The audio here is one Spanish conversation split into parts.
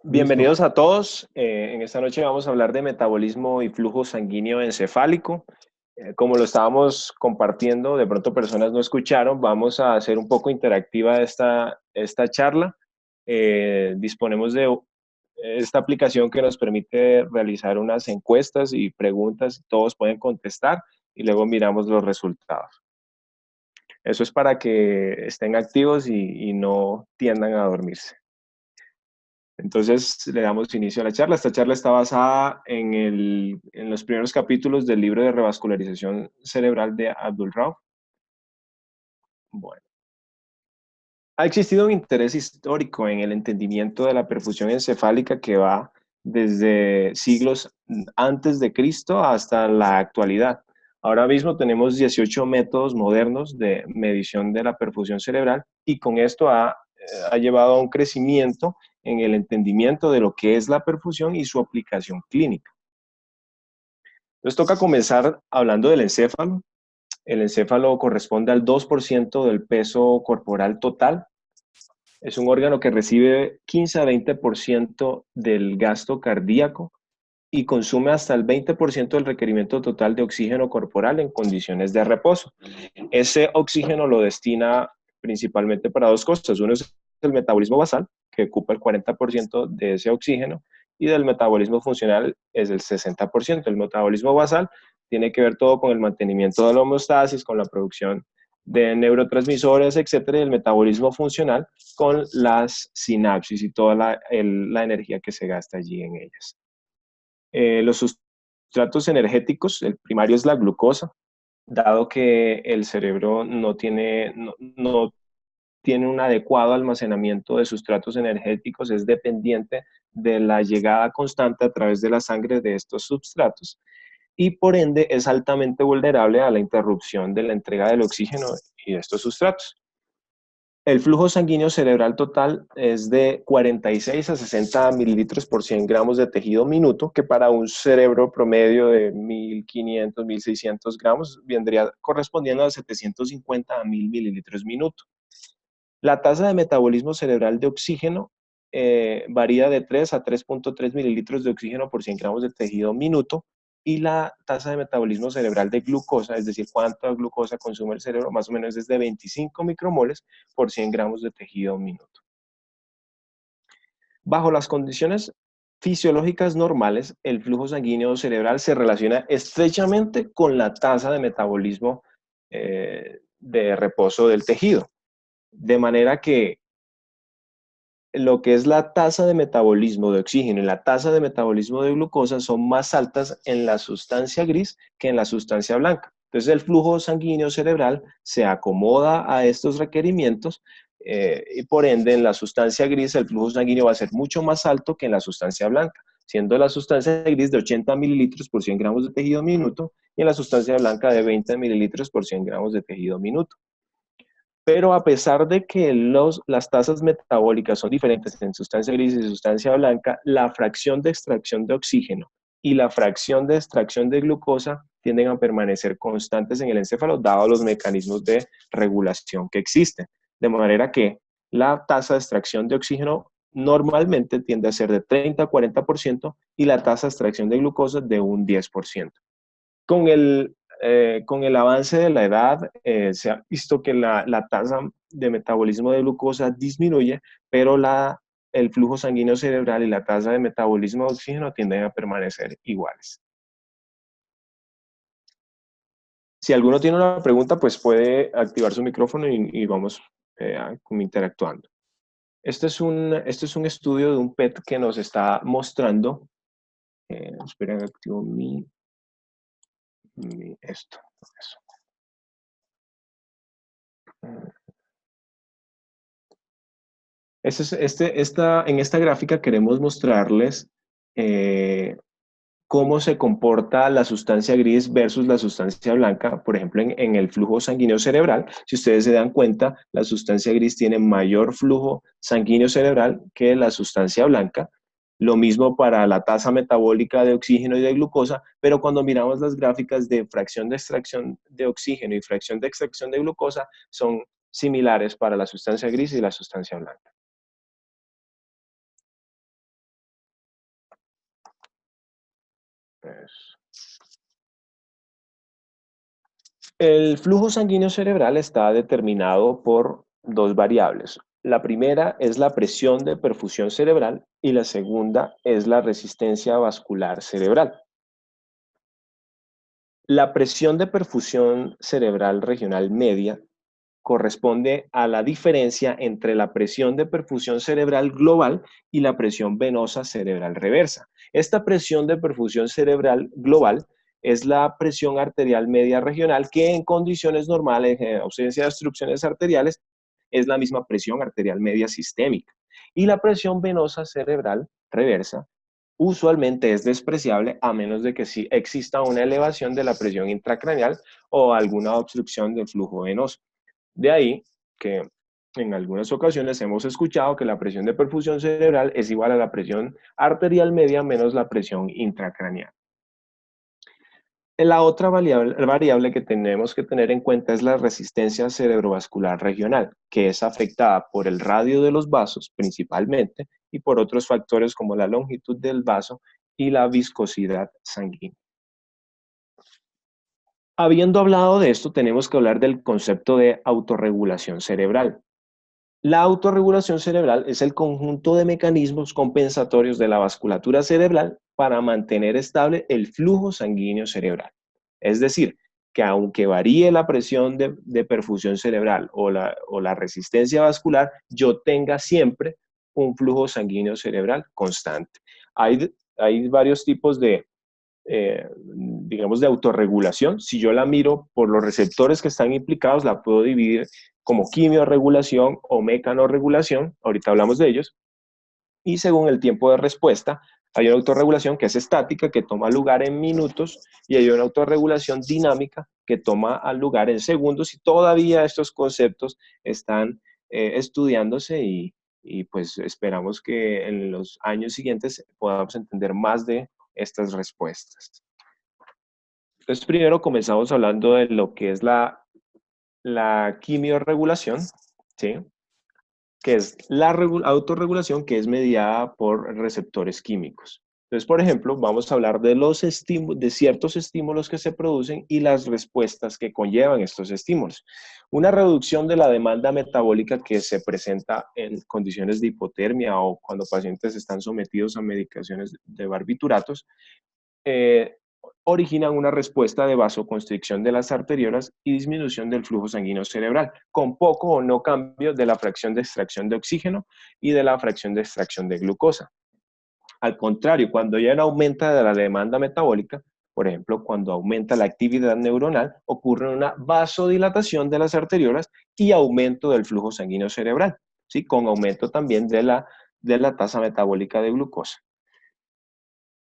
Listo. Bienvenidos a todos. En esta noche vamos a hablar de metabolismo y flujo sanguíneo encefálico. Como lo estábamos compartiendo, de pronto personas no escucharon, vamos a hacer un poco interactiva esta charla. Disponemos de esta aplicación que nos permite realizar unas encuestas y preguntas, todos pueden contestar y luego miramos los resultados. Eso es para que estén activos y no tiendan a dormirse. Entonces le damos inicio a la charla. Esta charla está basada en los primeros capítulos del libro de revascularización cerebral de Abdul Rauf. Bueno, ha existido un interés histórico en el entendimiento de la perfusión encefálica que va desde siglos antes de Cristo hasta la actualidad. Ahora mismo tenemos 18 métodos modernos de medición de la perfusión cerebral y con esto ha llevado a un crecimiento en el entendimiento de lo que es la perfusión y su aplicación clínica. Entonces toca comenzar hablando del encéfalo. El encéfalo corresponde al 2% del peso corporal total. Es un órgano que recibe 15 a 20% del gasto cardíaco y consume hasta el 20% del requerimiento total de oxígeno corporal en condiciones de reposo. Ese oxígeno lo destina principalmente para dos cosas. Uno es el metabolismo basal, que ocupa el 40% de ese oxígeno, y del metabolismo funcional es el 60%. El metabolismo basal tiene que ver todo con el mantenimiento de la homeostasis, con la producción de neurotransmisores, etcétera, y el metabolismo funcional con las sinapsis y toda la energía que se gasta allí en ellas. Los sustratos energéticos, el primario es la glucosa, dado que el cerebro no tiene un adecuado almacenamiento de sustratos energéticos, es dependiente de la llegada constante a través de la sangre de estos substratos y por ende es altamente vulnerable a la interrupción de la entrega del oxígeno y de estos sustratos. El flujo sanguíneo cerebral total es de 46 a 60 mililitros por 100 gramos de tejido minuto, que para un cerebro promedio de 1500, 1600 gramos vendría correspondiendo a 750 a 1000 mililitros minuto. La tasa de metabolismo cerebral de oxígeno varía de 3 a 3.3 mililitros de oxígeno por 100 gramos de tejido minuto y la tasa de metabolismo cerebral de glucosa, es decir, cuánta glucosa consume el cerebro, más o menos es de 25 micromoles por 100 gramos de tejido minuto. Bajo las condiciones fisiológicas normales, el flujo sanguíneo cerebral se relaciona estrechamente con la tasa de metabolismo de reposo del tejido. De manera que lo que es la tasa de metabolismo de oxígeno y la tasa de metabolismo de glucosa son más altas en la sustancia gris que en la sustancia blanca. Entonces el flujo sanguíneo cerebral se acomoda a estos requerimientos y por ende en la sustancia gris el flujo sanguíneo va a ser mucho más alto que en la sustancia blanca, siendo la sustancia gris de 80 mililitros por 100 gramos de tejido minuto y en la sustancia blanca de 20 mililitros por 100 gramos de tejido minuto. Pero a pesar de que las tasas metabólicas son diferentes en sustancia gris y sustancia blanca, la fracción de extracción de oxígeno y la fracción de extracción de glucosa tienden a permanecer constantes en el encéfalo, dado los mecanismos de regulación que existen. De manera que la tasa de extracción de oxígeno normalmente tiende a ser de 30 a 40% y la tasa de extracción de glucosa de un 10%. Con el avance de la edad, se ha visto que la tasa de metabolismo de glucosa disminuye, pero el flujo sanguíneo cerebral y la tasa de metabolismo de oxígeno tienden a permanecer iguales. Si alguno tiene una pregunta, pues puede activar su micrófono y vamos como interactuando. Este es un estudio de un PET que nos está mostrando. Esperen, activo esto. Eso. En esta gráfica queremos mostrarles eh, cómo se comporta la sustancia gris versus la sustancia blanca, por ejemplo, en el flujo sanguíneo cerebral. Si ustedes se dan cuenta, la sustancia gris tiene mayor flujo sanguíneo cerebral que la sustancia blanca. Lo mismo para la tasa metabólica de oxígeno y de glucosa, pero cuando miramos las gráficas de fracción de extracción de oxígeno y fracción de extracción de glucosa, son similares para la sustancia gris y la sustancia blanca. Eso. El flujo sanguíneo cerebral está determinado por dos variables. La primera es la presión de perfusión cerebral y la segunda es la resistencia vascular cerebral. La presión de perfusión cerebral regional media corresponde a la diferencia entre la presión de perfusión cerebral global y la presión venosa cerebral reversa. Esta presión de perfusión cerebral global es la presión arterial media regional que en condiciones normales, en ausencia de obstrucciones arteriales, es la misma presión arterial media sistémica. Y la presión venosa cerebral reversa usualmente es despreciable a menos de que sí exista una elevación de la presión intracraneal o alguna obstrucción del flujo venoso. De ahí que en algunas ocasiones hemos escuchado que la presión de perfusión cerebral es igual a la presión arterial media menos la presión intracraneal. La otra variable que tenemos que tener en cuenta es la resistencia cerebrovascular regional, que es afectada por el radio de los vasos principalmente y por otros factores como la longitud del vaso y la viscosidad sanguínea. Habiendo hablado de esto, tenemos que hablar del concepto de autorregulación cerebral. La autorregulación cerebral es el conjunto de mecanismos compensatorios de la vasculatura cerebral para mantener estable el flujo sanguíneo cerebral. Es decir, que aunque varíe la presión de perfusión cerebral o la resistencia vascular, yo tenga siempre un flujo sanguíneo cerebral constante. Hay varios tipos digamos, de autorregulación. Si yo la miro por los receptores que están implicados, la puedo dividir como quimiorregulación o mecanorregulación, ahorita hablamos de ellos, y según el tiempo de respuesta, hay una autorregulación que es estática, que toma lugar en minutos, y hay una autorregulación dinámica que toma lugar en segundos, y todavía estos conceptos están estudiándose y pues esperamos que en los años siguientes podamos entender más de estas respuestas. Entonces, primero comenzamos hablando de lo que es la quimiorregulación, ¿sí? Que es la autorregulación que es mediada por receptores químicos. Entonces, por ejemplo, vamos a hablar de de ciertos estímulos que se producen y las respuestas que conllevan estos estímulos. Una reducción de la demanda metabólica que se presenta en condiciones de hipotermia o cuando pacientes están sometidos a medicaciones de barbituratos, eh, originan una respuesta de vasoconstricción de las arteriolas y disminución del flujo sanguíneo cerebral, con poco o no cambio de la fracción de extracción de oxígeno y de la fracción de extracción de glucosa. Al contrario, cuando ya no aumenta de la demanda metabólica, por ejemplo, cuando aumenta la actividad neuronal, ocurre una vasodilatación de las arteriolas y aumento del flujo sanguíneo cerebral, ¿sí? Con aumento también de la tasa metabólica de glucosa.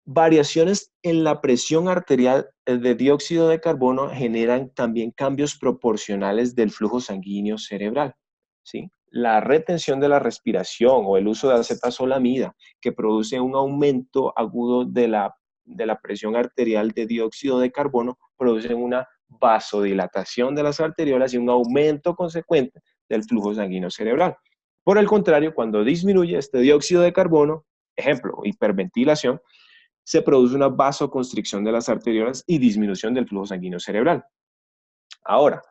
Variaciones en la presión arterial de dióxido de carbono generan también cambios proporcionales del flujo sanguíneo cerebral, ¿sí? La retención de la respiración o el uso de acetazolamida, que produce un aumento agudo de la presión arterial de dióxido de carbono, produce una vasodilatación de las arteriolas y un aumento consecuente del flujo sanguíneo cerebral. Por el contrario, cuando disminuye este dióxido de carbono, ejemplo, hiperventilación, se produce una vasoconstricción de las arteriolas y disminución del flujo sanguíneo cerebral. Ahora,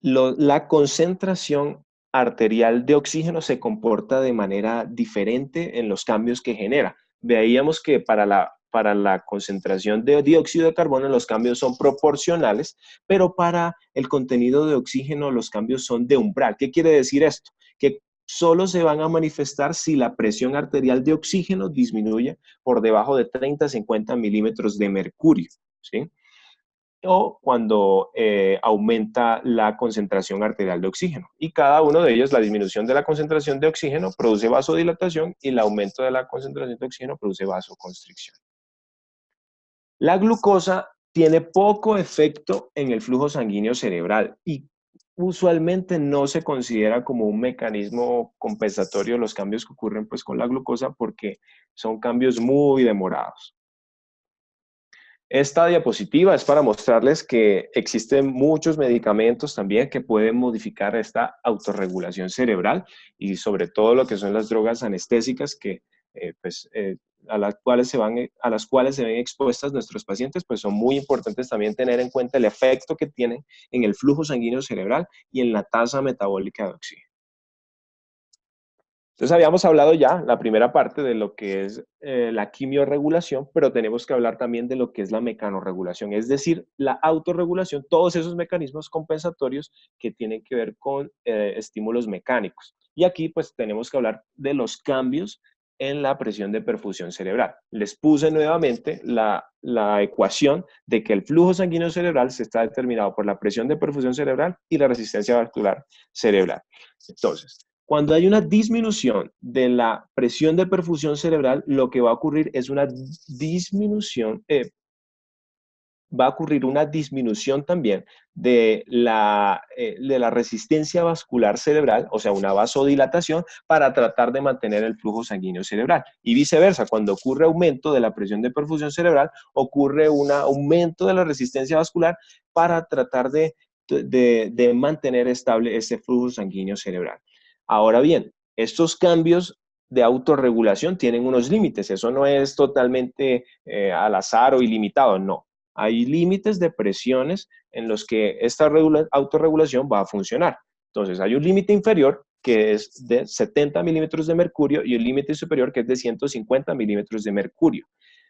la concentración arterial de oxígeno se comporta de manera diferente en los cambios que genera. Veíamos que para la concentración de dióxido de carbono los cambios son proporcionales, pero para el contenido de oxígeno los cambios son de umbral. ¿Qué quiere decir esto? Que solo se van a manifestar si la presión arterial de oxígeno disminuye por debajo de 30-50 milímetros de mercurio, ¿sí? O cuando aumenta la concentración arterial de oxígeno. Y cada uno de ellos, la disminución de la concentración de oxígeno produce vasodilatación y el aumento de la concentración de oxígeno produce vasoconstricción. La glucosa tiene poco efecto en el flujo sanguíneo cerebral y usualmente no se considera como un mecanismo compensatorio los cambios que ocurren pues, con la glucosa porque son cambios muy demorados. Esta diapositiva es para mostrarles que existen muchos medicamentos también que pueden modificar esta autorregulación cerebral y sobre todo lo que son las drogas anestésicas que a las cuales se ven expuestas nuestros pacientes, pues son muy importantes también tener en cuenta el efecto que tienen en el flujo sanguíneo cerebral y en la tasa metabólica de oxígeno. Entonces habíamos hablado ya la primera parte de lo que es la quimiorregulación, pero tenemos que hablar también de lo que es la mecanorregulación, es decir, la autorregulación, todos esos mecanismos compensatorios que tienen que ver con estímulos mecánicos. Y aquí pues tenemos que hablar de los cambios en la presión de perfusión cerebral. Les puse nuevamente la ecuación de que el flujo sanguíneo cerebral se está determinado por la presión de perfusión cerebral y la resistencia vascular cerebral. Entonces, cuando hay una disminución de la presión de perfusión cerebral, lo que va a ocurrir es una disminución, va a ocurrir una disminución también de la resistencia vascular cerebral, o sea, una vasodilatación para tratar de mantener el flujo sanguíneo cerebral. Y viceversa, cuando ocurre aumento de la presión de perfusión cerebral, ocurre un aumento de la resistencia vascular para tratar de mantener estable ese flujo sanguíneo cerebral. Ahora bien, estos cambios de autorregulación tienen unos límites, eso no es totalmente al azar o ilimitado, no. Hay límites de presiones en los que esta autorregulación va a funcionar. Entonces, hay un límite inferior que es de 70 milímetros de mercurio y el límite superior que es de 150 milímetros de mercurio.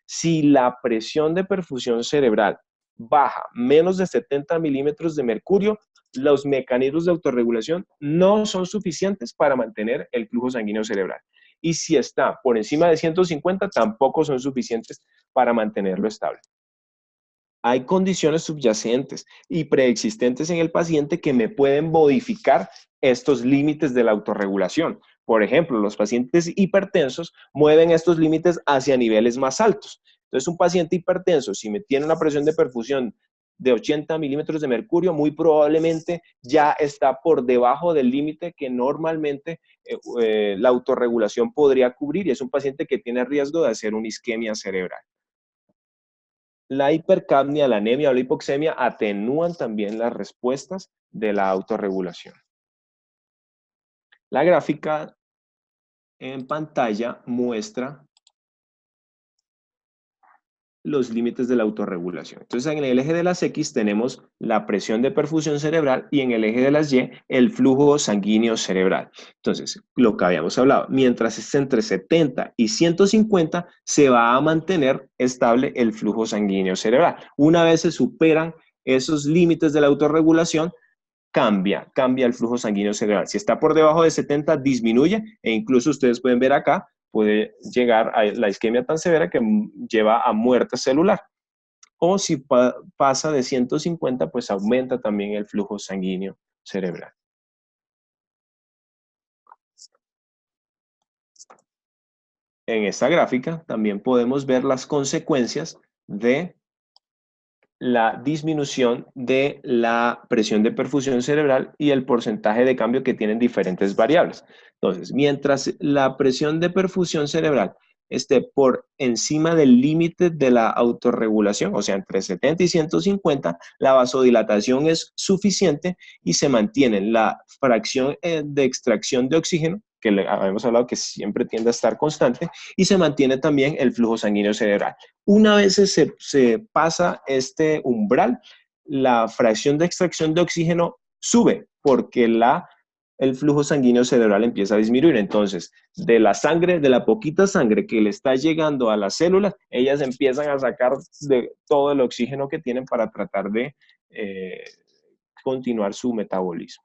Si la presión de perfusión cerebral baja menos de 70 milímetros de mercurio, los mecanismos de autorregulación no son suficientes para mantener el flujo sanguíneo cerebral. Y si está por encima de 150, tampoco son suficientes para mantenerlo estable. Hay condiciones subyacentes y preexistentes en el paciente que me pueden modificar estos límites de la autorregulación. Por ejemplo, los pacientes hipertensos mueven estos límites hacia niveles más altos. Entonces, un paciente hipertenso, si me tiene una presión de perfusión de 80 milímetros de mercurio, muy probablemente ya está por debajo del límite que normalmente la autorregulación podría cubrir y es un paciente que tiene riesgo de hacer una isquemia cerebral. La hipercapnia, la anemia o la hipoxemia atenúan también las respuestas de la autorregulación. La gráfica en pantalla muestra los límites de la autorregulación. Entonces, en el eje de las X tenemos la presión de perfusión cerebral y en el eje de las Y el flujo sanguíneo cerebral. Entonces, lo que habíamos hablado, mientras esté entre 70 y 150, se va a mantener estable el flujo sanguíneo cerebral. Una vez se superan esos límites de la autorregulación, cambia el flujo sanguíneo cerebral. Si está por debajo de 70, disminuye e incluso ustedes pueden ver acá, puede llegar a la isquemia tan severa que lleva a muerte celular. O si pasa de 150, pues aumenta también el flujo sanguíneo cerebral. En esta gráfica también podemos ver las consecuencias de la disminución de la presión de perfusión cerebral y el porcentaje de cambio que tienen diferentes variables. Entonces, mientras la presión de perfusión cerebral esté por encima del límite de la autorregulación, o sea, entre 70 y 150, la vasodilatación es suficiente y se mantiene la fracción de extracción de oxígeno, que habíamos hablado que siempre tiende a estar constante, y se mantiene también el flujo sanguíneo cerebral. Una vez se pasa este umbral, la fracción de extracción de oxígeno sube porque el flujo sanguíneo cerebral empieza a disminuir. Entonces, de la sangre, de la poquita sangre que le está llegando a las células, ellas empiezan a sacar de todo el oxígeno que tienen para tratar de continuar su metabolismo.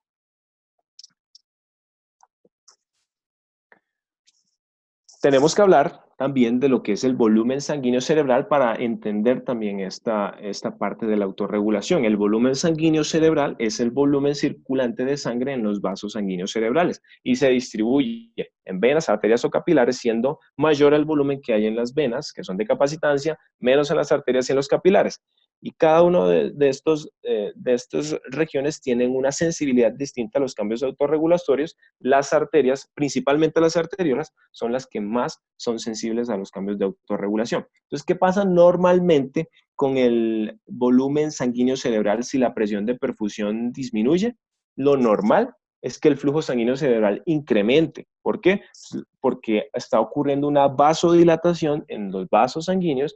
Tenemos que hablar también de lo que es el volumen sanguíneo cerebral para entender también esta parte de la autorregulación. El volumen sanguíneo cerebral es el volumen circulante de sangre en los vasos sanguíneos cerebrales y se distribuye en venas, arterias o capilares, siendo mayor el volumen que hay en las venas, que son de capacitancia, menos en las arterias y en los capilares. Y cada uno de estas regiones tienen una sensibilidad distinta a los cambios autorregulatorios. Las arterias, principalmente las arteriolas, son las que más son sensibles a los cambios de autorregulación. Entonces, ¿qué pasa normalmente con el volumen sanguíneo cerebral si la presión de perfusión disminuye? Lo normal es que el flujo sanguíneo cerebral incremente. ¿Por qué? Porque está ocurriendo una vasodilatación en los vasos sanguíneos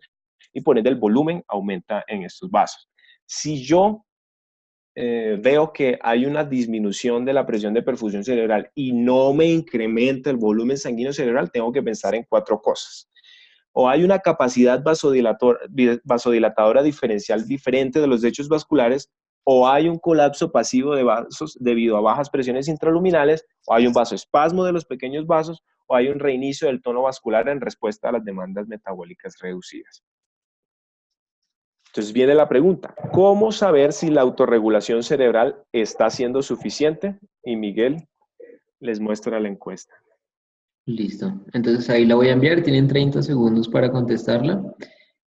y por ende el volumen aumenta en estos vasos. Si yo veo que hay una disminución de la presión de perfusión cerebral y no me incrementa el volumen sanguíneo cerebral, tengo que pensar en 4 cosas. O hay una capacidad vasodilatadora diferencial diferente de los hechos vasculares, o hay un colapso pasivo de vasos debido a bajas presiones intraluminales, o hay un vasoespasmo de los pequeños vasos, o hay un reinicio del tono vascular en respuesta a las demandas metabólicas reducidas. Entonces viene la pregunta, ¿cómo saber si la autorregulación cerebral está siendo suficiente? Y Miguel les muestra la encuesta. Listo. Entonces ahí la voy a enviar. Tienen 30 segundos para contestarla.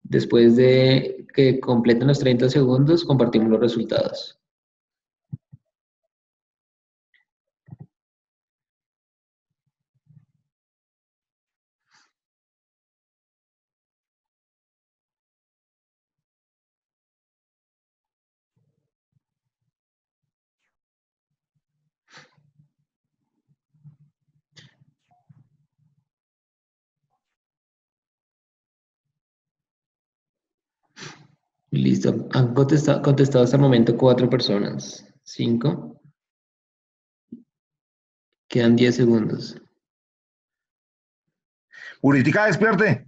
Después de que completen los 30 segundos, compartimos los resultados. Listo. Han contestado hasta el momento 4 personas. 5. Quedan 10 segundos. Puritica, despierte.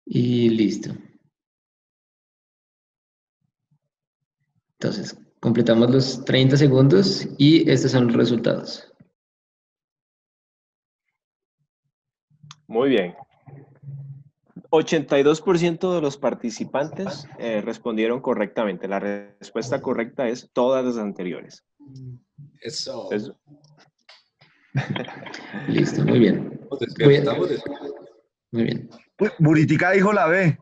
Y listo. Entonces, completamos los 30 segundos y estos son los resultados. Muy bien. 82% de los participantes respondieron correctamente. La respuesta correcta es todas las anteriores. Eso. Entonces, Listo, muy bien. Estamos despiertos, estamos despiertos. Muy bien. Puritica dijo la B.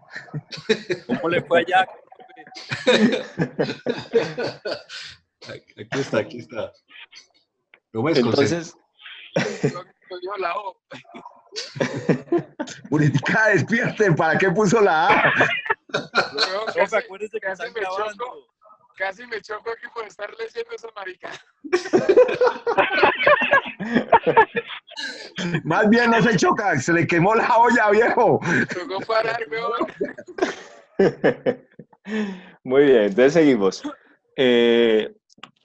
¿Cómo le fue allá? Aquí está, aquí está. No me desconcentre. entonces Dijo la O. Puritica, despierte. ¿Para qué puso la A? Profe, acuérdese que están grabando. Casi me choco aquí por estar leyendo esa marica. Más bien no se choca, se le quemó la olla, viejo. Tocó parar, weón. Muy bien, entonces seguimos.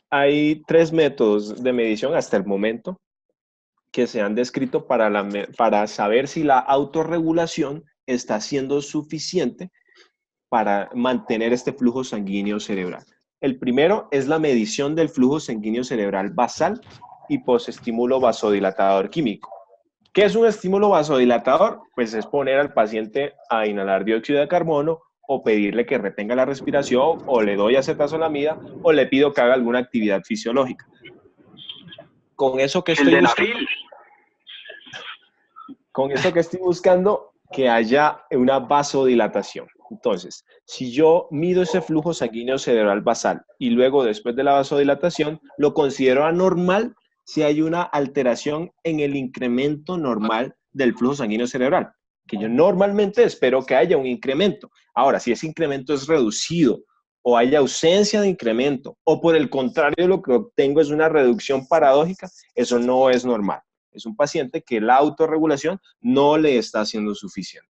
Hay 3 métodos de medición hasta el momento que se han descrito para saber si la autorregulación está siendo suficiente para mantener este flujo sanguíneo cerebral. El primero es la medición del flujo sanguíneo cerebral basal y posestímulo vasodilatador químico. ¿Qué es un estímulo vasodilatador? Pues es poner al paciente a inhalar dióxido de carbono o pedirle que retenga la respiración o le doy acetazolamida o le pido que haga alguna actividad fisiológica. Con eso que estoy buscando, que haya una vasodilatación. Entonces, si yo mido ese flujo sanguíneo cerebral basal y luego después de la vasodilatación lo considero anormal si hay una alteración en el incremento normal del flujo sanguíneo cerebral, que yo normalmente espero que haya un incremento. Ahora, si ese incremento es reducido o hay ausencia de incremento o por el contrario lo que obtengo es una reducción paradójica, eso no es normal. Es un paciente que la autorregulación no le está haciendo suficiente.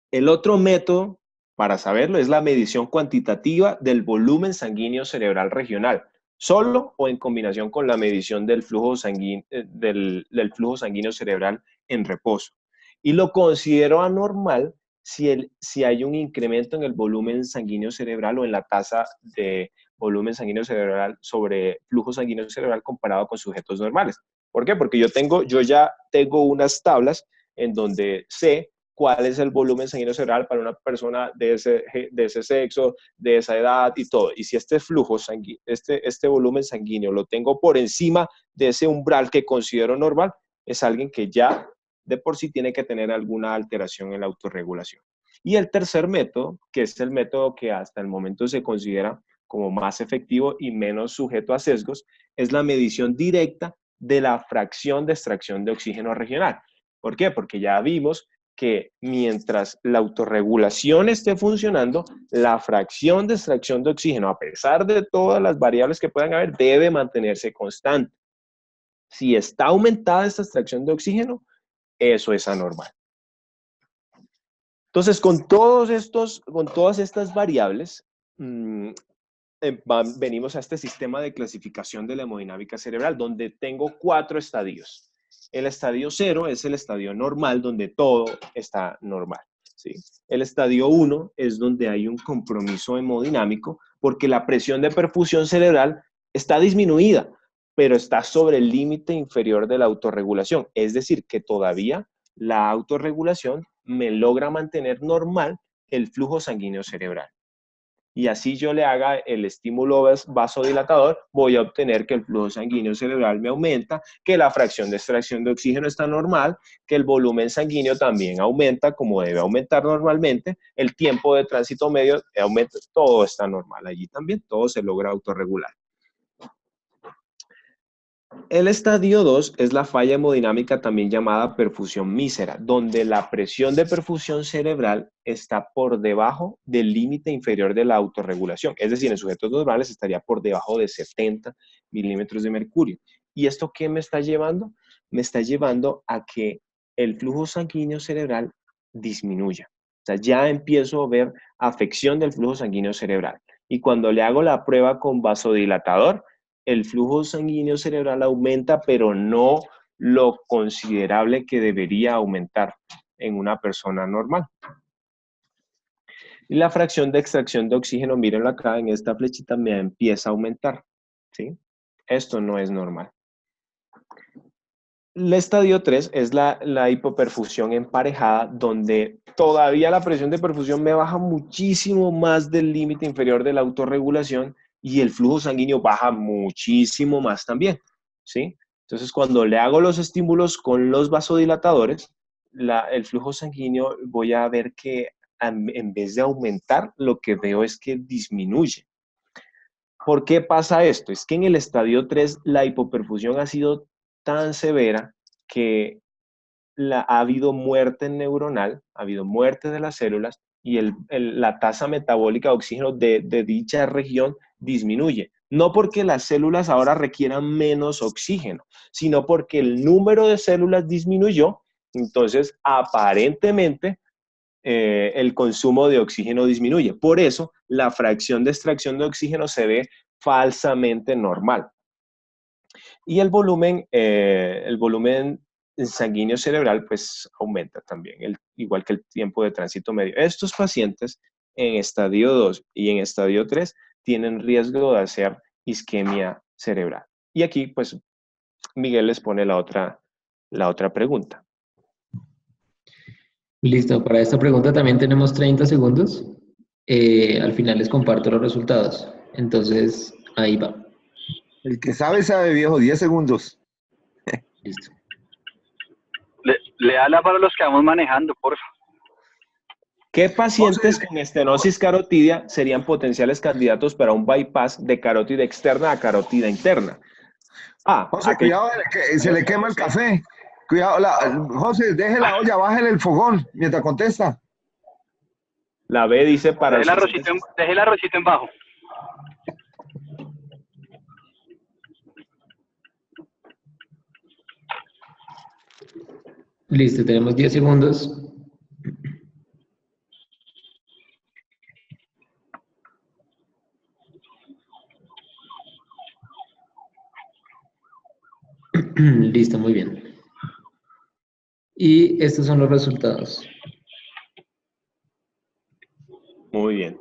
El otro método para saberlo es la medición cuantitativa del volumen sanguíneo cerebral regional, solo o en combinación con la medición del flujo sanguíneo, del flujo sanguíneo cerebral en reposo. Y lo considero anormal si hay un incremento en el volumen sanguíneo cerebral o en la tasa de volumen sanguíneo cerebral sobre flujo sanguíneo cerebral comparado con sujetos normales. ¿Por qué? Porque yo ya tengo unas tablas en donde sé cuál es el volumen sanguíneo cerebral para una persona de ese sexo, de esa edad y todo. Y si este flujo sanguíneo, este volumen sanguíneo lo tengo por encima de ese umbral que considero normal, es alguien que ya de por sí tiene que tener alguna alteración en la autorregulación. Y el tercer método, que es el método que hasta el momento se considera como más efectivo y menos sujeto a sesgos, es la medición directa de la fracción de extracción de oxígeno regional. ¿Por qué? Porque ya vimos que mientras la autorregulación esté funcionando, la fracción de extracción de oxígeno, a pesar de todas las variables que puedan haber, debe mantenerse constante. Si está aumentada esta extracción de oxígeno, eso es anormal. Entonces, con todas estas variables, venimos a este sistema de clasificación de la hemodinámica cerebral, donde tengo 4 estadios. El estadio 0 es el estadio normal, donde todo está normal, ¿sí? El estadio 1 es donde hay un compromiso hemodinámico, porque la presión de perfusión cerebral está disminuida, pero está sobre el límite inferior de la autorregulación. Es decir, que todavía la autorregulación me logra mantener normal el flujo sanguíneo cerebral. Y así yo le haga el estímulo vasodilatador, voy a obtener que el flujo sanguíneo cerebral me aumenta, que la fracción de extracción de oxígeno está normal, que el volumen sanguíneo también aumenta como debe aumentar normalmente, el tiempo de tránsito medio aumenta, todo está normal allí también, todo se logra autorregular. El estadio 2 es la falla hemodinámica también llamada perfusión mísera, donde la presión de perfusión cerebral está por debajo del límite inferior de la autorregulación. Es decir, en sujetos normales estaría por debajo de 70 milímetros de mercurio. ¿Y esto qué me está llevando? Me está llevando a que el flujo sanguíneo cerebral disminuya. O sea, ya empiezo a ver afección del flujo sanguíneo cerebral. Y cuando le hago la prueba con vasodilatador, el flujo sanguíneo cerebral aumenta, pero no lo considerable que debería aumentar en una persona normal. Y la fracción de extracción de oxígeno, mírenlo acá, en esta flechita me empieza a aumentar, ¿sí? Esto no es normal. El estadio 3 es la hipoperfusión emparejada, donde todavía la presión de perfusión me baja muchísimo más del límite inferior de la autorregulación y el flujo sanguíneo baja muchísimo más también, ¿sí? Entonces, cuando le hago los estímulos con los vasodilatadores, el flujo sanguíneo voy a ver que en vez de aumentar, lo que veo es que disminuye. ¿Por qué pasa esto? Es que en el estadio 3 la hipoperfusión ha sido tan severa que ha habido muerte neuronal, ha habido muerte de las células y la tasa metabólica de oxígeno de dicha región disminuye. No porque las células ahora requieran menos oxígeno, sino porque el número de células disminuyó, entonces aparentemente el consumo de oxígeno disminuye. Por eso la fracción de extracción de oxígeno se ve falsamente normal. Y el volumen sanguíneo cerebral pues aumenta también, igual que el tiempo de tránsito medio. Estos pacientes en estadio 2 y en estadio 3 tienen riesgo de hacer isquemia cerebral. Y aquí pues Miguel les pone la otra pregunta. Listo, para esta pregunta también tenemos 30 segundos. Al final les comparto los resultados. Entonces, ahí va. El que sabe, sabe, viejo. 10 segundos. Listo. Léala para los que vamos manejando, porfa. ¿Qué pacientes con estenosis carotidia serían potenciales candidatos para un bypass de carótida externa a carótida interna? José, cuidado, se le quema el café. Cuidado, José, deje la olla, bájale el fogón mientras contesta. La B dice para... Deje el arrocito en bajo. Listo, tenemos 10 segundos. Listo, muy bien. Y estos son los resultados. Muy bien.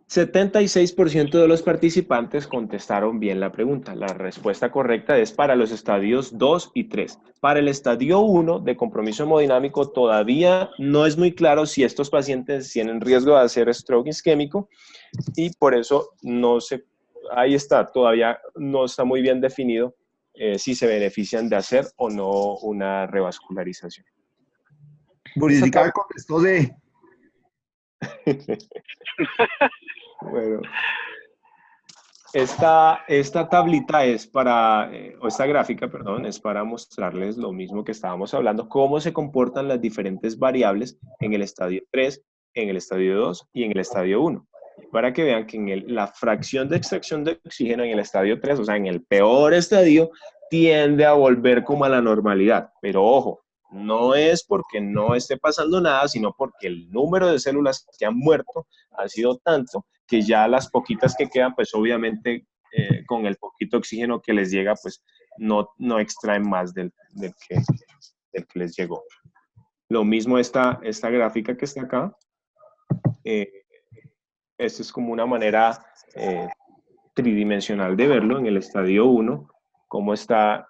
76% de los participantes contestaron bien la pregunta. La respuesta correcta es para los estadios 2 y 3. Para el estadio 1 de compromiso hemodinámico todavía no es muy claro si estos pacientes tienen riesgo de hacer stroke isquémico y por eso ahí está, todavía no está muy bien definido si se benefician de hacer o no una revascularización. Buridical contestó de... Bueno, esta tablita es para, o esta gráfica, perdón, es para mostrarles lo mismo que estábamos hablando, cómo se comportan las diferentes variables en el estadio 3, en el estadio 2 y en el estadio 1. Para que vean que en la fracción de extracción de oxígeno en el estadio 3, o sea, en el peor estadio, tiende a volver como a la normalidad. Pero ojo, no es porque no esté pasando nada, sino porque el número de células que han muerto ha sido tanto que ya las poquitas que quedan, pues obviamente con el poquito oxígeno que les llega, pues no extraen más del que les llegó. Lo mismo esta gráfica que está acá. Esta es como una manera tridimensional de verlo en el estadio 1, cómo está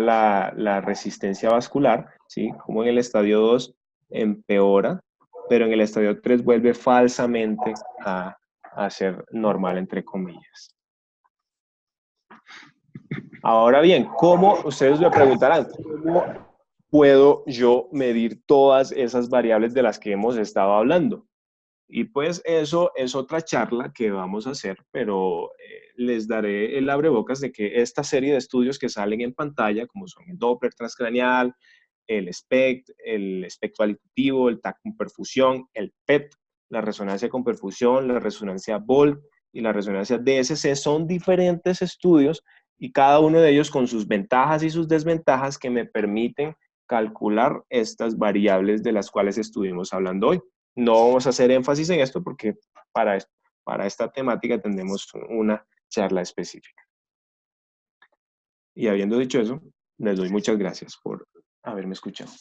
la resistencia vascular, ¿sí? Como en el estadio 2 empeora, pero en el estadio 3 vuelve falsamente a ser normal, entre comillas. Ahora bien, ¿cómo, ustedes me preguntarán, cómo puedo yo medir todas esas variables de las que hemos estado hablando? Y pues eso es otra charla que vamos a hacer, pero les daré el abrebocas de que esta serie de estudios que salen en pantalla, como son el Doppler transcraneal, el SPECT, el espectro auditivo, el TAC con perfusión, el PET, la resonancia con perfusión, la resonancia Volt y la resonancia DSC, son diferentes estudios y cada uno de ellos con sus ventajas y sus desventajas que me permiten calcular estas variables de las cuales estuvimos hablando hoy. No vamos a hacer énfasis en esto porque para esta temática tendremos una charla específica. Y habiendo dicho eso, les doy muchas gracias por haberme escuchado.